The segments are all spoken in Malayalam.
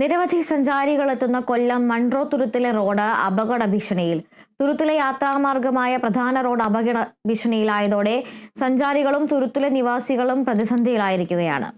നിരവധി സഞ്ചാരികളെത്തുന്ന കൊല്ലം മൺട്രോ തുരുത്തിലെ റോഡ് അപകട ഭീഷണിയിൽ. തുരുത്തിലെ യാത്രാമാർഗമായ പ്രധാന റോഡ് അപകട ഭീഷണിയിലായതോടെ സഞ്ചാരികളും തുരുത്തിലെ നിവാസികളും പ്രതിസന്ധിയിലായിരിക്കുകയാണ്.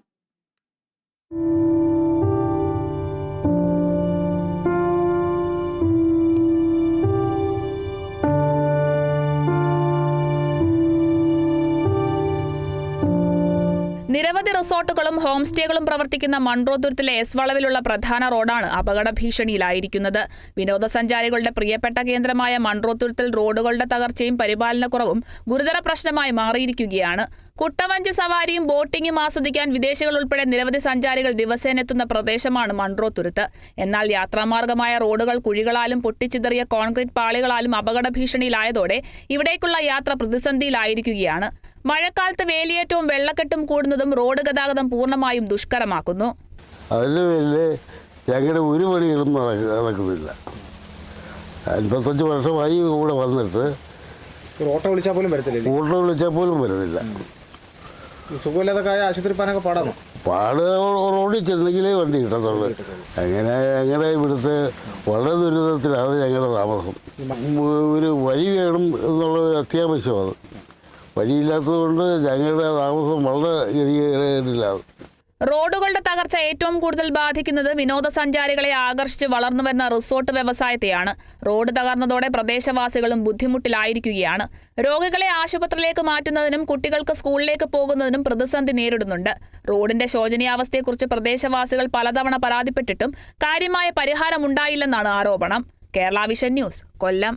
നിരവധി റിസോർട്ടുകളും ഹോം സ്റ്റേകളും പ്രവർത്തിക്കുന്ന മൺട്രോ തുരുത്തിലെ എസ് വളവിലുള്ള പ്രധാന റോഡാണ് അപകട ഭീഷണിയിലായിരിക്കുന്നത്. വിനോദസഞ്ചാരികളുടെ പ്രിയപ്പെട്ട കേന്ദ്രമായ മൺട്രോ തുരുത്തിൽ റോഡുകളുടെ തകർച്ചയും പരിപാലനക്കുറവും ഗുരുതര പ്രശ്നമായി മാറിയിരിക്കുകയാണ്. കുട്ടവഞ്ചി സവാരിയും ബോട്ടിംഗും ആസ്വദിക്കാൻ വിദേശികൾ ഉൾപ്പെടെ നിരവധി സഞ്ചാരികൾ ദിവസേന എത്തുന്ന പ്രദേശമാണ് മൺട്രോ തുരുത്ത്. എന്നാൽ യാത്രാമാർഗമായ റോഡുകൾ കുഴികളാലും പൊട്ടിച്ചിതറിയ കോൺക്രീറ്റ് പാളികളാലും അപകട ഭീഷണിയിലായതോടെ ഇവിടേക്കുള്ള യാത്ര പ്രതിസന്ധിയിലായിരിക്കുകയാണ്. മഴക്കാലത്ത് വേലിയേറ്റവും വെള്ളക്കെട്ടും കൂടുന്നതും റോഡ് ഗതാഗതം പൂർണ്ണമായും ദുഷ്കരമാക്കുന്നു. അതിന് പേരിൽ ഞങ്ങളുടെ ഒരു പണികളും നടക്കുന്നില്ല. 55 വർഷമായി ഇവിടെ വന്നിട്ട് ഓട്ടോ വിളിച്ചാൽ പോലും വരുന്നില്ല. സുഖമില്ലാതെ ആശുപത്രി പോകാനൊക്കെ പാട് റോഡിൽ ചെന്നെങ്കിലേ വണ്ടി കിട്ടത്തുള്ളൂ. അങ്ങനെ ഇവിടുത്തെ വളരെ ദുരിതത്തിലാണ് ഞങ്ങളുടെ താമസം. ഒരു വഴി വേണം എന്നുള്ളത് അത്യാവശ്യമാണ്. വഴിയില്ലാത്തതുകൊണ്ട് ഞങ്ങളുടെ താമസം വളരെ ഗതികേടിലാണ്. റോഡുകളുടെ തകർച്ച ഏറ്റവും കൂടുതൽ ബാധിക്കുന്നത് വിനോദസഞ്ചാരികളെ ആകർഷിച്ച് വളർന്നു വരുന്ന റിസോർട്ട് വ്യവസായത്തെയാണ്. റോഡ് തകർന്നതോടെ പ്രദേശവാസികളും ബുദ്ധിമുട്ടിലായിരിക്കുകയാണ്. രോഗികളെ ആശുപത്രിയിലേക്ക് മാറ്റുന്നതിനും കുട്ടികൾക്ക് സ്കൂളിലേക്ക് പോകുന്നതിനും പ്രതിസന്ധി നേരിടുന്നുണ്ട്. റോഡിന്റെ ശോചനീയാവസ്ഥയെക്കുറിച്ച് പ്രദേശവാസികൾ പലതവണ പരാതിപ്പെട്ടിട്ടും കാര്യമായ പരിഹാരമുണ്ടായില്ലെന്നാണ് ആരോപണം. കേരള വിഷൻ ന്യൂസ്, കൊല്ലം.